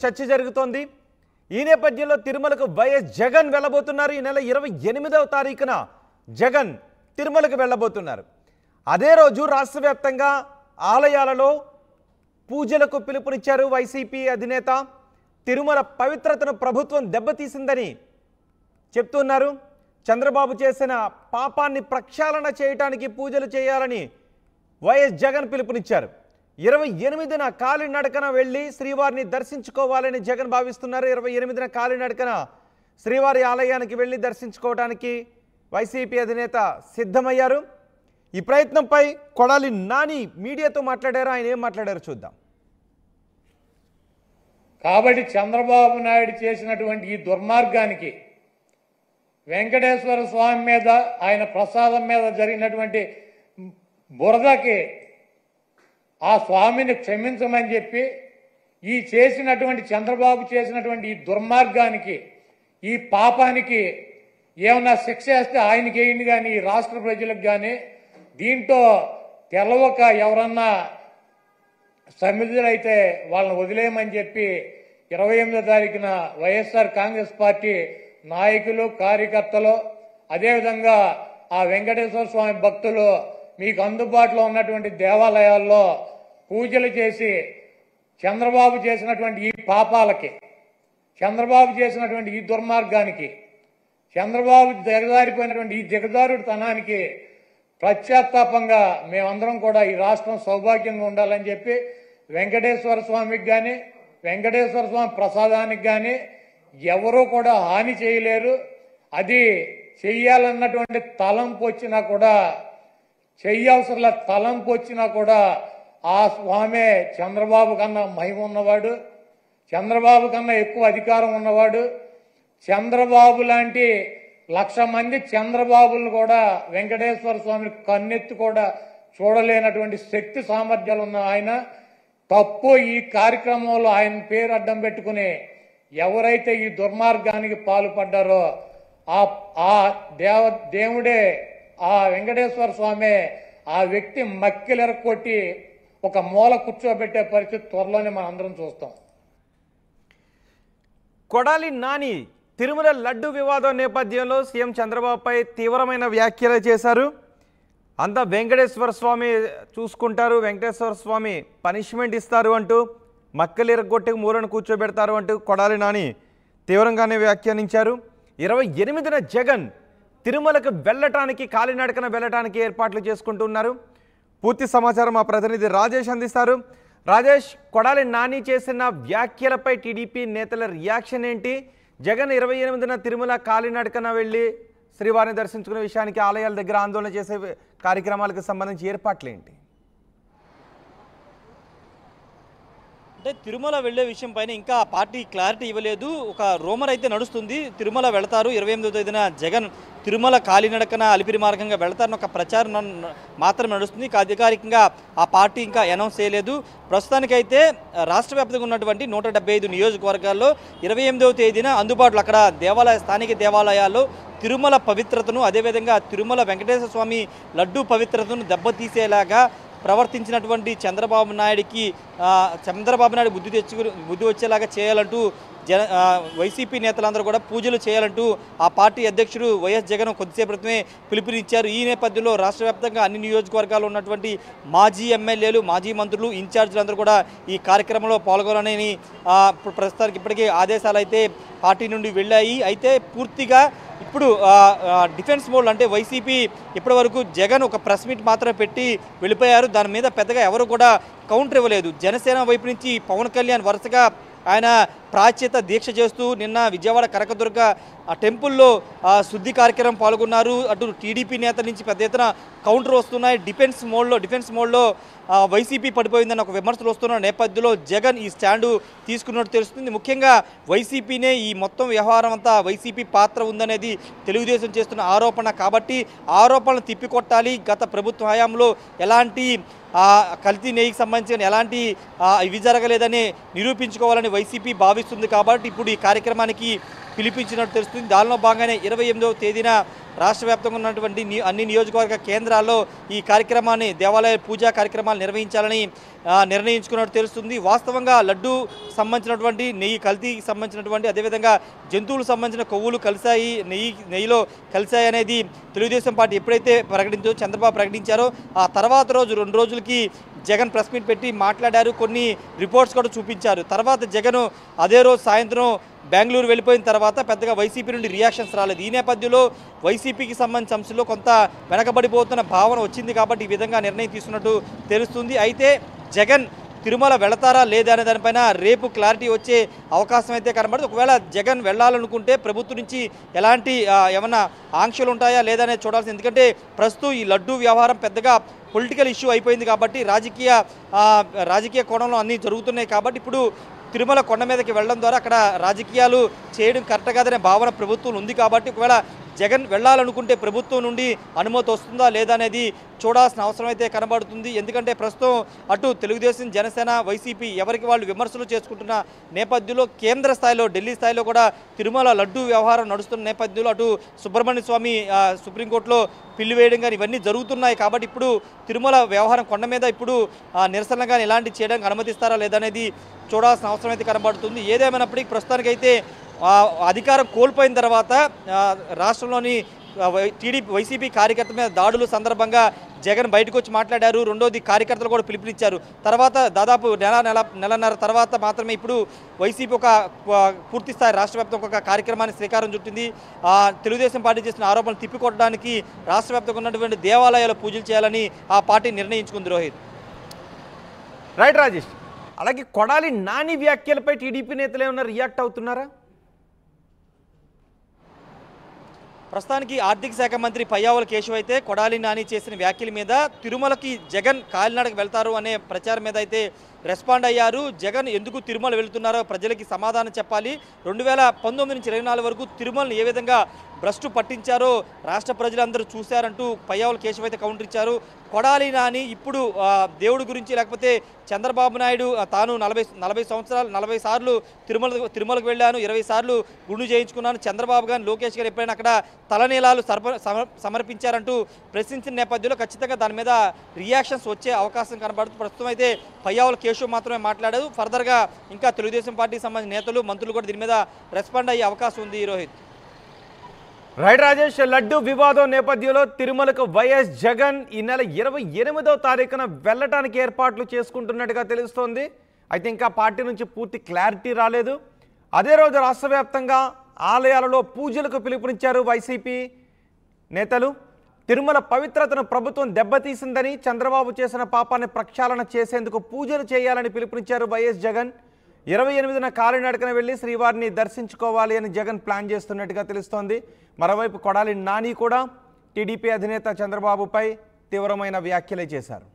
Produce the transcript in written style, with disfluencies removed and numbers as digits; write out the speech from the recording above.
చర్చ జరుగుతోంది। ఈ నేపథ్యంలో తిరుమలకు వైఎస్ జగన్ వెళ్ళబోతున్నారు। ఈ నెల 28వ తారీఖున జగన్ తిరుమలకు వెళ్ళబోతున్నారు। అదే రోజు రాష్ట్రవ్యాప్తంగా ఆలయాలలో పూజలకు పిలుపునిచ్చారు వైసీపీ అధినేత। తిరుమల పవిత్రతను ప్రభుత్వం దెబ్బతీసిందని చెప్తున్నారు। చంద్రబాబు చేసిన పాపాన్ని ప్రక్షాళన చేయడానికి పూజలు చేయాలని వైఎస్ జగన్ పిలుపునిచ్చారు। 28న కాలినడకన వెళ్ళి శ్రీవారిని దర్శించుకోవాలని జగన్ భావిస్తున్నారు। 28న కాలినడకన శ్రీవారి ఆలయానికి వెళ్ళి దర్శించుకోవడానికి వైసీపీ అధినేత సిద్ధమయ్యారు। ఈ ప్రయత్నంపై కొడాలి నాని మీడియాతో మాట్లాడారు। ఆయన ఏం మాట్లాడారో చూద్దాం। కాబట్టి చంద్రబాబు నాయుడు చేసినటువంటి ఈ దుర్మార్గానికి వెంకటేశ్వర స్వామి మీద ఆయన ప్రసాదం మీద జరిగినటువంటి బురదకి ఆ స్వామిని క్షమించమని చెప్పి ఈ చేసినటువంటి చంద్రబాబు చేసినటువంటి ఈ దుర్మార్గానికి ఈ పాపానికి ఏమన్నా శిక్ష వేస్తే ఆయనకి వేయండి కానీ ఈ రాష్ట్ర ప్రజలకు కానీ దీంట్లో తెలవక ఎవరన్నా సమిధులైతే వాళ్ళని వదిలేయమని చెప్పి 28వ తారీఖున వైఎస్ఆర్ కాంగ్రెస్ పార్టీ నాయకులు కార్యకర్తలు అదేవిధంగా ఆ వెంకటేశ్వర స్వామి భక్తులు మీకు అందుబాటులో ఉన్నటువంటి దేవాలయాల్లో పూజలు చేసి చంద్రబాబు చేసినటువంటి ఈ పాపాలకి చంద్రబాబు చేసినటువంటి ఈ దుర్మార్గానికి చంద్రబాబు దిగజారిపోయినటువంటి ఈ దిగజారుడుతనానికి ప్రత్యాత్తాపంగా మేమందరం కూడా ఈ రాష్ట్రం సౌభాగ్యంగా ఉండాలని చెప్పి వెంకటేశ్వర స్వామికి కానీ వెంకటేశ్వర స్వామి ప్రసాదానికి కానీ ఎవరూ కూడా హాని చేయలేరు। అది చెయ్యాలన్నటువంటి తలంపు వచ్చినా కూడా చెయ్యవసరంలో తలంపు వచ్చినా కూడా ఆ స్వామే చంద్రబాబు కన్నా మహిమ ఉన్నవాడు, చంద్రబాబు కన్నా ఎక్కువ అధికారం ఉన్నవాడు। చంద్రబాబు లాంటి 1,00,000 మంది చంద్రబాబులను కూడా వెంకటేశ్వర స్వామిని కన్నెత్తి కూడా చూడలేనటువంటి శక్తి సామర్థ్యాలు ఉన్న ఆయన తప్పు ఈ కార్యక్రమంలో ఆయన పేరు అడ్డం పెట్టుకుని ఎవరైతే ఈ దుర్మార్గానికి పాల్పడ్డారో ఆ దేవుడే ఆ వెంకటేశ్వర స్వామి ఆ వ్యక్తి మక్కిలెరకొట్టి ఒక మూల కూర్చోబెట్టే పరిస్థితి త్వరలోనే మనం అందరం చూస్తాం। కొడాలి నాని తిరుమల లడ్డు వివాదం నేపథ్యంలో సీఎం చంద్రబాబుపై తీవ్రమైన వ్యాఖ్యలు చేశారు। అంతా వెంకటేశ్వర స్వామి చూసుకుంటారు, వెంకటేశ్వర స్వామి పనిష్మెంట్ ఇస్తారు అంటూ మక్కలిరగొట్టి మూలను కూర్చోబెడతారు అంటూ కొడాలి నాని తీవ్రంగానే వ్యాఖ్యానించారు। 28న జగన్ తిరుమలకు వెళ్ళటానికి కాలినడకన వెళ్ళటానికి ఏర్పాట్లు చేసుకుంటున్నారు। పూర్తి సమాచారం మా ప్రతినిధి రాజేష్ అందిస్తారు। రాజేష్, కొడాలి నాని చేసిన వ్యాఖ్యలపై టీడీపీ నేతల రియాక్షన్ ఏంటి? జగన్ 28న తిరుమల కాలినడకన వెళ్ళి శ్రీవారిని దర్శించుకునే విషయానికి ఆలయాల దగ్గర ఆందోళన చేసే కార్యక్రమాలకు సంబంధించి ఏర్పాట్లు ఏంటి? అంటే తిరుమల వెళ్లే విషయం పైన ఇంకా పార్టీ క్లారిటీ ఇవ్వలేదు। ఒక రూమర్ అయితే నడుస్తుంది, తిరుమల వెళతారు 28వ తేదీన జగన్ తిరుమల కాలినడకన అలిపిరి మార్గంగా వెళతారని ఒక ప్రచారం మాత్రమే నడుస్తుంది। అధికారికంగా ఆ పార్టీ ఇంకా అనౌన్స్ చేయలేదు। ప్రస్తుతానికైతే రాష్ట్ర వ్యాప్తంగా ఉన్నటువంటి 175 నియోజకవర్గాల్లో 28వ తేదీన అందుబాటులో అక్కడ స్థానిక దేవాలయాల్లో తిరుమల పవిత్రతను అదేవిధంగా తిరుమల వెంకటేశ్వర స్వామి లడ్డూ పవిత్రతను దెబ్బతీసేలాగా ప్రవర్తించినటువంటి చంద్రబాబు నాయుడు బుద్ధి వచ్చేలాగా చేయాలంటూ వైసీపీ నేతలందరూ కూడా పూజలు చేయాలంటూ ఆ పార్టీ అధ్యక్షుడు వైఎస్ జగన్ కొద్దిసేపు క్రితమే పిలుపునిచ్చారు। ఈ నేపథ్యంలో రాష్ట్ర వ్యాప్తంగా అన్ని నియోజకవర్గాల్లో ఉన్నటువంటి మాజీ ఎమ్మెల్యేలు, మాజీ మంత్రులు, ఇన్ఛార్జీలందరూ కూడా ఈ కార్యక్రమంలో పాల్గొనాలని ప్రస్తుతానికి ఇప్పటికే ఆదేశాలు అయితే పార్టీ నుండి వెళ్ళాయి। అయితే పూర్తిగా ఇప్పుడు డిఫెన్స్ మోడ్ అంటే వైసీపీ ఇప్పటివరకు జగన్ ఒక ప్రెస్ మీట్ మాత్రమే పెట్టి వెళ్ళిపోయారు। దాని మీద పెద్దగా ఎవరు కూడా కౌంటర్ ఇవ్వలేదు। జనసేన వైపు నుంచి పవన్ కళ్యాణ్ వరుసగా ఆయన ప్రాచ్యత దీక్ష చేస్తూ నిన్న విజయవాడ కనకదుర్గ టెంపుల్లో శుద్ధి కార్యక్రమం పాల్గొన్నారు। అటు టీడీపీ నేతల నుంచి పెద్ద ఎత్తున కౌంటర్ వస్తున్నాయి। డిఫెన్స్ మోడ్లో వైసీపీ పడిపోయిందని ఒక విమర్శలు వస్తున్న నేపథ్యంలో జగన్ ఈ స్టాండు తీసుకున్నట్టు తెలుస్తుంది। ముఖ్యంగా వైసీపీనే ఈ మొత్తం వ్యవహారం అంతా వైసీపీ పాత్ర ఉందనేది తెలుగుదేశం చేస్తున్న ఆరోపణ కాబట్టి ఆరోపణలు తిప్పికొట్టాలి। గత ప్రభుత్వ హయాంలో ఎలాంటి కల్తీ నెయ్యికి సంబంధించిన ఎలాంటి ఇవి జరగలేదని నిరూపించుకోవాలని వైసీపీ భావిస్తుంది కాబట్టి ఇప్పుడు ఈ కార్యక్రమానికి పిలిపించినట్టు తెలుస్తుంది. దానిలో భాగంగానే 28వ తేదీన రాష్ట్ర వ్యాప్తంగా ఉన్నటువంటి అన్ని నియోజకవర్గ కేంద్రాల్లో ఈ కార్యక్రమాన్ని దేవాలయ పూజా కార్యక్రమాలు నిర్వహించాలని నిర్ణయించుకున్నట్టు తెలుస్తుంది. వాస్తవంగా లడ్డు సంబంధించినటువంటి నెయ్యి కల్తీకి సంబంధించినటువంటి అదేవిధంగా జంతువులకు సంబంధించిన కొవ్వులు కలిశాయి, నెయ్యిలో కలిశాయి అనేది తెలుగుదేశం పార్టీ ఎప్పుడైతే చంద్రబాబు ప్రకటించారో ఆ తర్వాత రోజు 2 రోజులకి జగన్ ప్రెస్ మీట్ పెట్టి మాట్లాడారు. కొన్ని రిపోర్ట్స్ కూడా చూపించారు. తర్వాత జగన్ అదే రోజు సాయంత్రం బెంగళూరు వెళ్ళిపోయిన తర్వాత పెద్దగా వైసీపీ నుండి రియాక్షన్స్ రాలేదు. ఈ నేపథ్యంలో వైసీపీకి సంబంధించిన అంశంలో కొంత వెనకబడిపోతున్న భావన వచ్చింది కాబట్టి ఈ విధంగా నిర్ణయం తీసుకున్నట్టు తెలుస్తుంది. అయితే జగన్ తిరుమల వెళతారా లేదా అనే దానిపైన రేపు క్లారిటీ వచ్చే అవకాశం అయితే కనబడుతుంది. ఒకవేళ జగన్ వెళ్ళాలనుకుంటే ప్రభుత్వం నుంచి ఎలాంటి ఏమన్నా ఆంక్షలు ఉంటాయా లేదా అనేది చూడాల్సింది. ఎందుకంటే ప్రస్తుతం ఈ లడ్డూ వ్యవహారం పెద్దగా పొలిటికల్ ఇష్యూ అయిపోయింది కాబట్టి రాజకీయ కోణంలో అన్నీ జరుగుతున్నాయి కాబట్టి ఇప్పుడు తిరుమల కొండ మీదకి వెళ్ళడం ద్వారా అక్కడ రాజకీయాలు చేయడం కరెక్ట్ కాదనే భావన ప్రభుత్వం ఉంది కాబట్టి ఒకవేళ జగన్ వెళ్ళాలనుకుంటే ప్రభుత్వం నుండి అనుమతి వస్తుందా లేదా అనేది చూడాల్సిన అవసరం అయితే కనబడుతుంది. ఎందుకంటే ప్రస్తుతం అటు తెలుగుదేశం, జనసేన, వైసీపీ ఎవరికి వాళ్ళు విమర్శలు చేసుకుంటున్న నేపథ్యంలో కేంద్ర స్థాయిలో ఢిల్లీ స్థాయిలో కూడా తిరుమల లడ్డూ వ్యవహారం నడుస్తున్న నేపథ్యంలో అటు సుబ్రహ్మణ్య స్వామి సుప్రీంకోర్టులో పిల్లి వేయడం కానీ ఇవన్నీ జరుగుతున్నాయి కాబట్టి ఇప్పుడు తిరుమల వ్యవహారం కొండ మీద ఇప్పుడు నిరసన కానీ ఇలాంటి చేయడానికి అనుమతిస్తారా లేదనేది చూడాల్సిన అవసరం అయితే కనబడుతుంది. ఏదేమైనప్పటికీ ప్రస్తుతానికైతే అధికారం కోల్పోయిన తర్వాత రాష్ట్రంలోని వైసీపీ కార్యకర్తల మీద దాడుల సందర్భంగా జగన్ బయటకు వచ్చి మాట్లాడారు. రెండోది కార్యకర్తలు కూడా పిలుపునిచ్చారు. తర్వాత దాదాపు నెలన్నర తర్వాత మాత్రమే ఇప్పుడు వైసీపీ ఒక పూర్తిస్థాయి రాష్ట్ర వ్యాప్తంగా ఒక కార్యక్రమాన్ని శ్రీకారం చుట్టింది. తెలుగుదేశం పార్టీ చేసిన ఆరోపణలు తిప్పికొట్టడానికి రాష్ట్ర వ్యాప్తంగా ఉన్నటువంటి దేవాలయాల పూజలు చేయాలని ఆ పార్టీ నిర్ణయించుకుంది. రోహిత్. రైట్ రాజేష్. అలాగే కొడాలి నాని వ్యాఖ్యలపై టీడీపీ నేతలు ఏమన్నా రియాక్ట్ అవుతున్నారా? ప్రస్తుతానికి ఆర్థిక శాఖ మంత్రి పయ్యావుల కేశవ్ అయితే కొడాలి నాని చేసిన వ్యాఖ్యల మీద తిరుమలకి జగన్ కాలినడక వెళ్తారు అనే ప్రచారం మీద అయితే రెస్పాండ్ అయ్యారు. జగన్ ఎందుకు తిరుమల వెళ్తున్నారో ప్రజలకి సమాధానం చెప్పాలి. 2019 నుంచి 24 వరకు తిరుమలను ఏ విధంగా భ్రష్టు పట్టించారో రాష్ట్ర ప్రజలందరూ చూశారంటూ పయ్యావుల కేశవ్ అయితే కౌంటర్ ఇచ్చారు. కొడాలి నాని ఇప్పుడు దేవుడి గురించి లేకపోతే చంద్రబాబు నాయుడు తాను 40 సంవత్సరాలు 40 సార్లు తిరుమలకు వెళ్ళాను, 20 సార్లు గుండు చేయించుకున్నాను, చంద్రబాబు గారు లోకేష్ గారు ఎప్పుడైనా అక్కడ తలనీలాలు సమర్పించారంటూ ప్రశ్నించిన నేపథ్యంలో ఖచ్చితంగా దాని మీద రియాక్షన్స్ వచ్చే అవకాశం కనబడుతుంది. ప్రస్తుతం అయితే పయ్యావుల కేశవ్ మాత్రమే మాట్లాడారు. ఫర్దర్గా ఇంకా తెలుగుదేశం పార్టీకి సంబంధించిన నేతలు, మంత్రులు కూడా దీని మీద రెస్పాండ్ అయ్యే అవకాశం ఉంది. రోహిత్. రైట్ రాజేష్. లడ్డు వివాదం నేపథ్యంలో తిరుమలకు వైఎస్ జగన్ ఈ నెల 28వ తారీఖున వెళ్ళటానికి ఏర్పాట్లు చేసుకుంటున్నట్టుగా తెలుస్తోంది. అయితే ఇంకా పార్టీ నుంచి పూర్తి క్లారిటీ రాలేదు. అదే రోజు రాష్ట్ర వ్యాప్తంగా ఆలయాలలో పూజలకు పిలుపునిచ్చారు వైసీపీ నేతలు. తిరుమల పవిత్రతను ప్రభుత్వం దెబ్బతీసిందని, చంద్రబాబు చేసిన పాపాన్ని ప్రక్షాళన చేసేందుకు పూజలు చేయాలని పిలుపునిచ్చారు వైఎస్ జగన్. 28న కాలినడకన వెళ్లి శ్రీవారిని దర్శించుకోవాలి అని జగన్ ప్లాన్ చేస్తున్నట్టుగా తెలుస్తోంది. మరోవైపు కొడాలి నాని కూడా టీడీపీ అధినేత చంద్రబాబుపై తీవ్రమైన వ్యాఖ్యలే చేశారు.